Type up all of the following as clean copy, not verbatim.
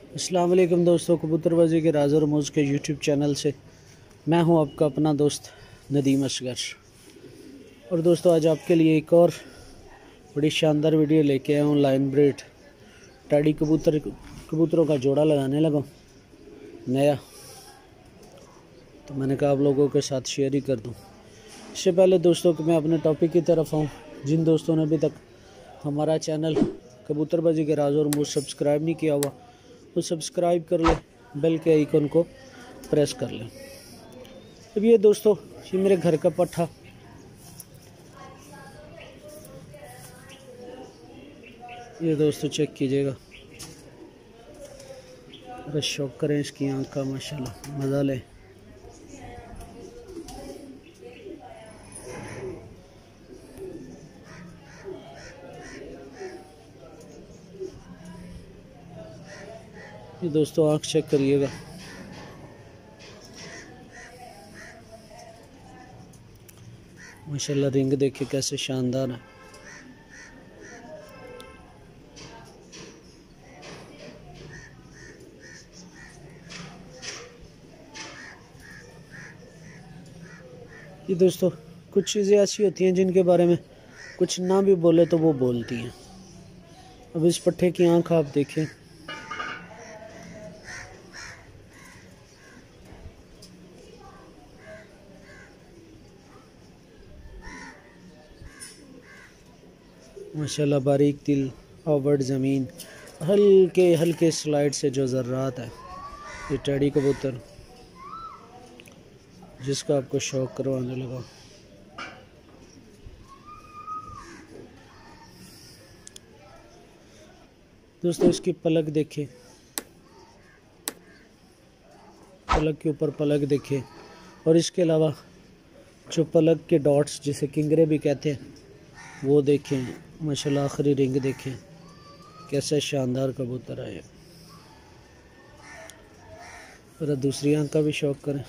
अस्सलाम वालेकुम दोस्तों, कबूतरबाजी के राज और मौज के यूट्यूब चैनल से मैं हूं आपका अपना दोस्त नदीम असगर। और दोस्तों, आज आपके लिए एक और बड़ी शानदार वीडियो लेके आया हूं। लाइन ब्रीड टैडी कबूतरों का जोड़ा लगाने लगा नया, तो मैंने कहा आप लोगों के साथ शेयर ही कर दूं। इससे पहले दोस्तों कि मैं अपने टॉपिक की तरफ आऊँ, जिन दोस्तों ने अभी तक हमारा चैनल कबूतरबाजी के राज और मौज सब्सक्राइब नहीं किया हुआ तो सब्सक्राइब कर ले, बेल के आइकन को प्रेस कर लें। अब ये दोस्तों, ये मेरे घर का पट्ठा, ये दोस्तों चेक कीजिएगा, अरे शौक करें इसकी आँख का, माशाल्लाह मज़ा लें। ये दोस्तों आँख चेक करिएगा, माशाल्लाह रिंग देखिए कैसे शानदार है। ये दोस्तों, कुछ चीज़ें ऐसी होती हैं जिनके बारे में कुछ ना भी बोले तो वो बोलती हैं। अब इस पट्ठे की आँख आप देखें, माशाल्लाह बारीक तिल, आवड़ ज़मीन, हल्के हल्के स्लाइड से जो ज़र्रात है। ये टैडी कबूतर जिसका आपको शौक करवाने लगा। दोस्तों इसकी पलक देखें, पलक के ऊपर पलक देखें, और इसके अलावा जो पलक के डॉट्स जिसे किंगरे भी कहते हैं वो देखें। माशाल्लाह आखिरी रिंग देखें, कैसे शानदार कबूतर है ये। और दूसरी आंख का भी शौक करें।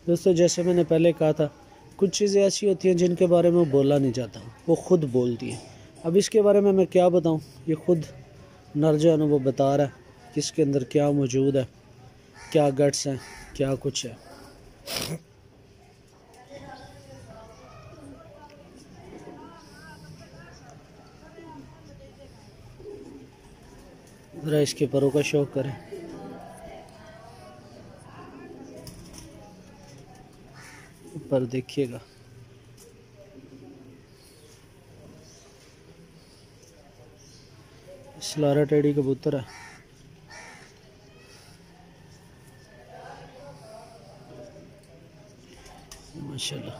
दोस्तों जैसे मैंने पहले कहा था, कुछ चीज़ें ऐसी होती हैं जिनके बारे में बोला नहीं जाता, वो खुद बोलती हैं। अब इसके बारे में मैं क्या बताऊं, ये खुद नर जो है ना वो बता रहा है कि इसके अंदर क्या मौजूद है, क्या गट्स हैं, क्या कुछ है। ज़रा इसके परों का शौक करें, ऊपर देखिएगा, सलारा टेडी कबूतर है। माशाल्लाह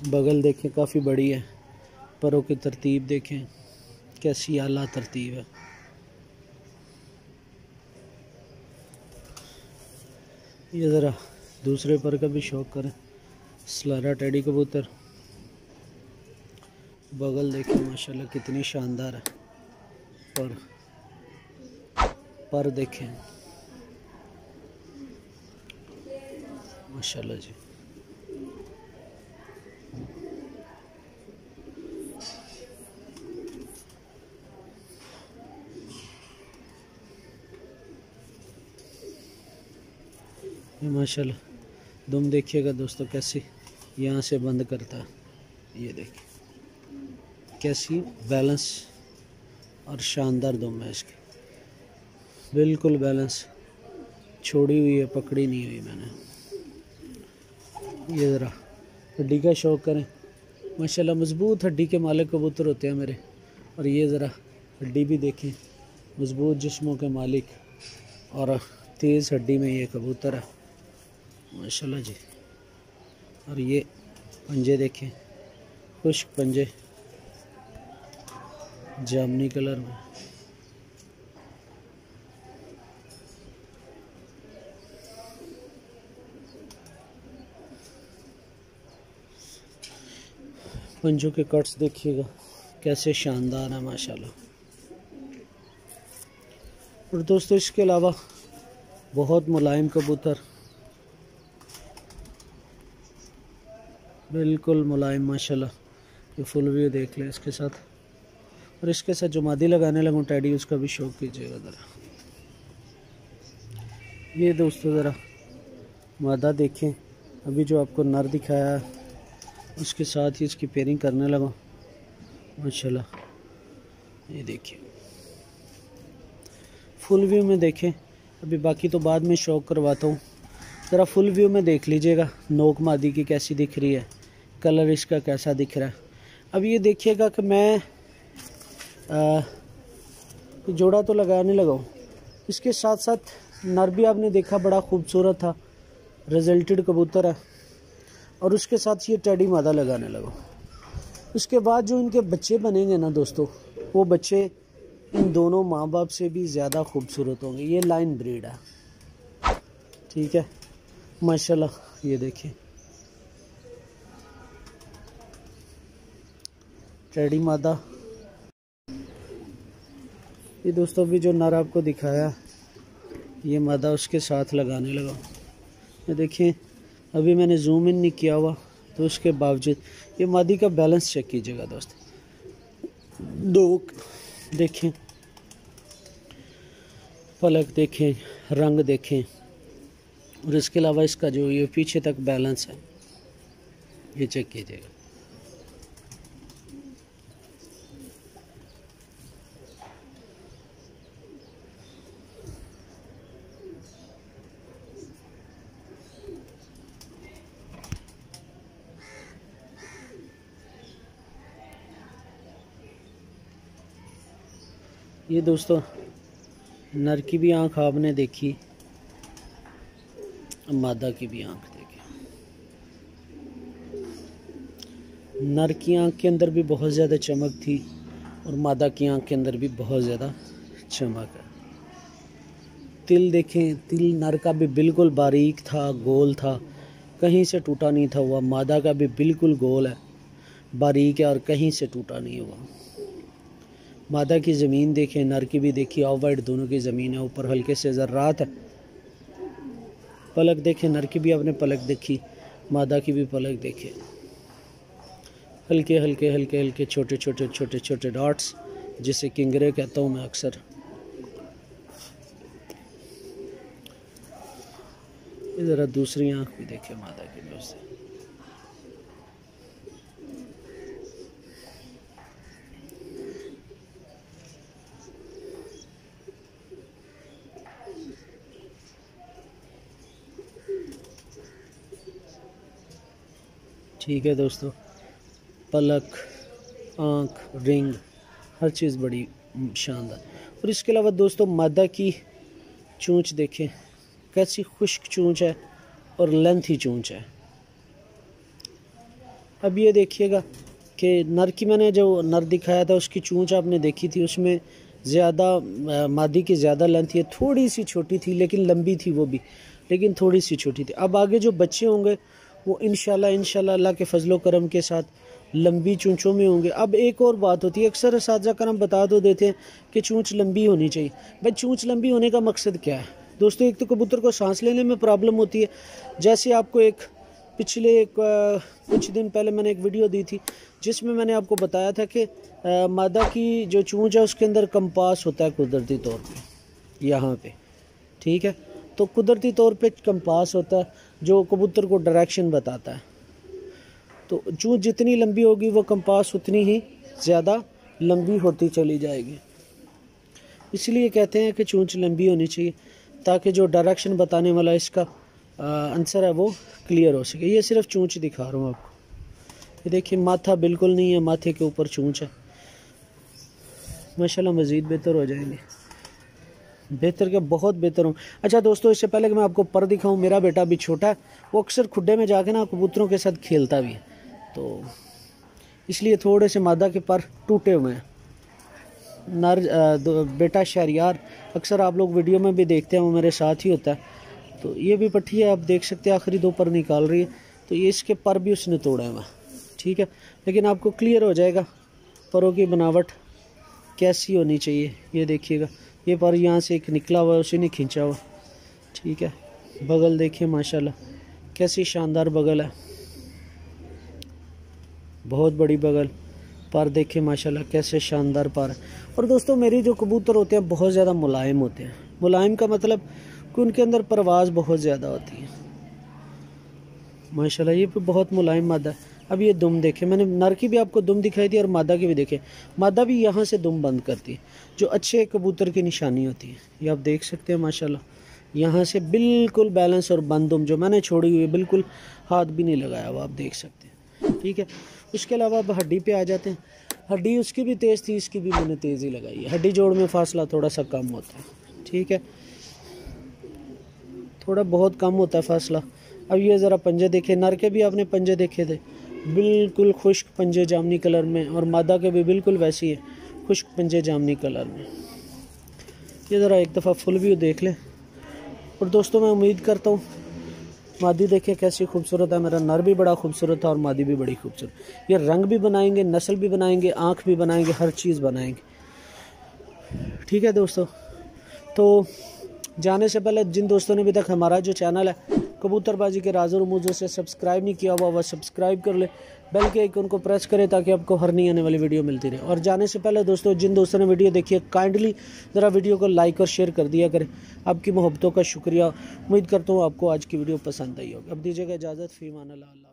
बगल देखें काफ़ी बड़ी है, परों की तरतीब देखें कैसी आला तरतीब है। ये ज़रा दूसरे पर का भी शौक करें, सलारा टेडी कबूतर, बगल देखें माशाल्लाह कितनी शानदार है। पर देखें माशाल्लाह जी। ये माशाल्लाह दुम देखिएगा दोस्तों, कैसी यहाँ से बंद करता है। ये देखिए कैसी बैलेंस और शानदार दुम है इसकी, बिल्कुल बैलेंस, छोड़ी हुई है, पकड़ी नहीं हुई मैंने। ये ज़रा हड्डी का शौक करें, माशाल्लाह मज़बूत हड्डी के मालिक कबूतर होते हैं मेरे। और ये ज़रा हड्डी भी देखें, मज़बूत जिस्मों के मालिक और तेज़ हड्डी में ये कबूतर है माशाल्लाह जी। और ये पंजे देखें, खुश्क पंजे, जामनी कलर में। पंजों के कट्स देखिएगा कैसे शानदार है माशाल्लाह। और दोस्तों इसके अलावा बहुत मुलायम कबूतर, बिल्कुल मुलायम माशाल्लाह। ये फुल व्यू देख लें इसके साथ। और इसके साथ जो मादी लगाने लगूँ टैडी, उसका भी शौक कीजिएगा ज़रा। ये दोस्तों ज़रा मादा देखें, अभी जो आपको नर दिखाया उसके साथ ही इसकी पेयरिंग करने लगा माशाल्लाह। ये देखिए फुल व्यू में देखें, अभी बाकी तो बाद में शौक करवाता हूँ। ज़रा फुल व्यू में देख लीजिएगा नोक मादी की कैसी दिख रही है, कलर इसका कैसा दिख रहा है। अब ये देखिएगा कि मैं जोड़ा तो लगाने लगा हूँ, इसके साथ साथ नर भी आपने देखा बड़ा खूबसूरत था, रिजल्टेड कबूतर है। और उसके साथ ये टेडी मादा लगाने लगा। उसके बाद जो इनके बच्चे बनेंगे ना दोस्तों, वो बच्चे इन दोनों माँ बाप से भी ज़्यादा खूबसूरत होंगे। ये लाइन ब्रीड है, ठीक है माशाल्लाह। ये देखिए टेडी मादा। ये दोस्तों भी जो नर आपको दिखाया, ये मादा उसके साथ लगाने लगा। ये देखिए अभी मैंने जूम इन नहीं किया हुआ, तो उसके बावजूद ये मादी का बैलेंस चेक कीजिएगा दोस्तों। दो देखें, पलक देखें, रंग देखें, और इसके अलावा इसका जो ये पीछे तक बैलेंस है, ये चेक कीजिएगा। ये दोस्तों नर की भी आंख आपने देखी, मादा की भी आंख देखी। नर की आंख के अंदर भी बहुत ज़्यादा चमक थी और मादा की आंख के अंदर भी बहुत ज़्यादा चमक है। तिल देखें, तिल नर का भी बिल्कुल बारीक था, गोल था, कहीं से टूटा नहीं था हुआ। मादा का भी बिल्कुल गोल है, बारीक है और कहीं से टूटा नहीं हुआ। मादा की ज़मीन देखें, नर की भी देखिए, ऑफ वाइट दोनों की ज़मीन है, ऊपर हल्के से ज़र्रात है। पलक देखें, नर की भी आपने पलक देखी, मादा की भी पलक देखे, हल्के हल्के हल्के हल्के छोटे छोटे छोटे छोटे डॉट्स, जिसे किंगरे कहता हूँ मैं अक्सर। ज़रा दूसरी आँख भी देखे मादा की दोस्त। ठीक है दोस्तों, पलक, आँख, रिंग, हर चीज़ बड़ी शानदार। और इसके अलावा दोस्तों मादा की चोंच देखें, कैसी खुश्क चोंच है और लेंथी चोंच है। अब ये देखिएगा कि नर की मैंने जो नर दिखाया था उसकी चोंच आपने देखी थी, उसमें ज़्यादा मादी की ज़्यादा लेंथ है, थोड़ी सी छोटी थी लेकिन लंबी थी वो भी, लेकिन थोड़ी सी छोटी थी। अब आगे जो बच्चे होंगे वो इंशाल्लाह अल्लाह के फजलो करम के साथ लंबी चूंचों में होंगे। अब एक और बात होती है, अक्सर साजा करम बता दो देते हैं कि चूंच लंबी होनी चाहिए। भाई चूंच लंबी होने का मकसद क्या है दोस्तों? एक तो कबूतर को सांस लेने में प्रॉब्लम होती है। जैसे आपको एक पिछले कुछ दिन पहले मैंने एक वीडियो दी थी जिसमें मैंने आपको बताया था कि मादा की जो चूंच है उसके अंदर कंपास होता है कुदरती तौर पे, यहाँ पे, ठीक है। तो कुदरती तौर पे कंपास होता है जो कबूतर को डायरेक्शन बताता है। तो चूंच जितनी लंबी होगी वो कंपास उतनी ही ज़्यादा लंबी होती चली जाएगी। इसलिए कहते हैं कि चूंच लंबी होनी चाहिए ताकि जो डायरेक्शन बताने वाला इसका आंसर है वो क्लियर हो सके। ये सिर्फ चूंच दिखा रहा हूँ आपको। ये देखिए माथा बिल्कुल नहीं है, माथे के ऊपर चूंच है। माशाल्लाह मज़ीद बेहतर हो जाएंगे, बेहतर क्या, बहुत बेहतर हूँ। अच्छा दोस्तों, इससे पहले कि मैं आपको पर दिखाऊं, मेरा बेटा भी छोटा है, वो अक्सर खुड्डे में जाके ना कबूतरों के साथ खेलता भी है, तो इसलिए थोड़े से मादा के पर टूटे हुए हैं। नर बेटा शहरियार अक्सर आप लोग वीडियो में भी देखते हैं, वो मेरे साथ ही होता है। तो ये भी पट्टी है, आप देख सकते हैं आखिरी 2 पर निकाल रही है, तो ये इसके पर भी उसने तोड़े हुए, ठीक है। लेकिन आपको क्लियर हो जाएगा परों की बनावट कैसी होनी चाहिए। ये देखिएगा ये पर यहाँ से एक निकला हुआ है, उसी ने खींचा हुआ। ठीक है, बगल देखिए माशाल्लाह कैसी शानदार बगल है, बहुत बड़ी बगल। पर देखिए माशाल्लाह कैसे शानदार पर है। और दोस्तों मेरी जो कबूतर होते हैं बहुत ज़्यादा मुलायम होते हैं। मुलायम का मतलब कि उनके अंदर परवाज़ बहुत ज़्यादा होती है माशाल्लाह। ये बहुत मुलायम मादा है। अब ये दुम देखे, मैंने नर की भी आपको दुम दिखाई थी और मादा की भी देखे। मादा भी यहाँ से दुम बंद करती है, जो अच्छे कबूतर की निशानी होती है। ये आप देख सकते हैं माशाल्लाह, यहाँ से बिल्कुल बैलेंस और बंद दुम जो मैंने छोड़ी हुई है, बिल्कुल हाथ भी नहीं लगाया हुआ, आप देख सकते हैं। ठीक है, उसके अलावा अब हड्डी पे आ जाते हैं। हड्डी उसकी भी तेज़ थी, इसकी भी मैंने तेज़ ही लगाई है। हड्डी जोड़ में फासला थोड़ा सा कम होता है। ठीक है, थोड़ा बहुत कम होता है फासला। अब ये ज़रा पंजे देखे, नर के भी आपने पंजे देखे थे, बिल्कुल खुश्क पंजे जामनी कलर में, और मादा के भी बिल्कुल वैसी है, खुश्क पंजे जामनी कलर में। ये ज़रा एक दफ़ा फुल व्यू देख लें। और दोस्तों मैं उम्मीद करता हूँ, मादी देखिए कैसी खूबसूरत है, मेरा नर भी बड़ा खूबसूरत है और मादी भी बड़ी खूबसूरत। ये रंग भी बनाएंगे, नस्ल भी बनाएंगे, आँख भी बनाएंगे, हर चीज़ बनाएंगे। ठीक है दोस्तों, तो जाने से पहले जिन दोस्तों ने अभी तक हमारा जो चैनल है कबूतरबाजी के राज़ और रमूज़ से सब्सक्राइब नहीं किया हुआ, वह सब्सक्राइब कर ले, बेल के आइकन को प्रेस करें ताकि आपको हर नई आने वाली वीडियो मिलती रहे। और जाने से पहले दोस्तों जिन दोस्तों ने वीडियो देखी है काइंडली ज़रा वीडियो को लाइक और शेयर कर दिया करें। आपकी मोहब्बतों का शुक्रिया। उम्मीद करता हूँ आपको आज की वीडियो पसंद आई होगी। अब दीजिएगा इजाज़त, फ़ी अमान अल्लाह।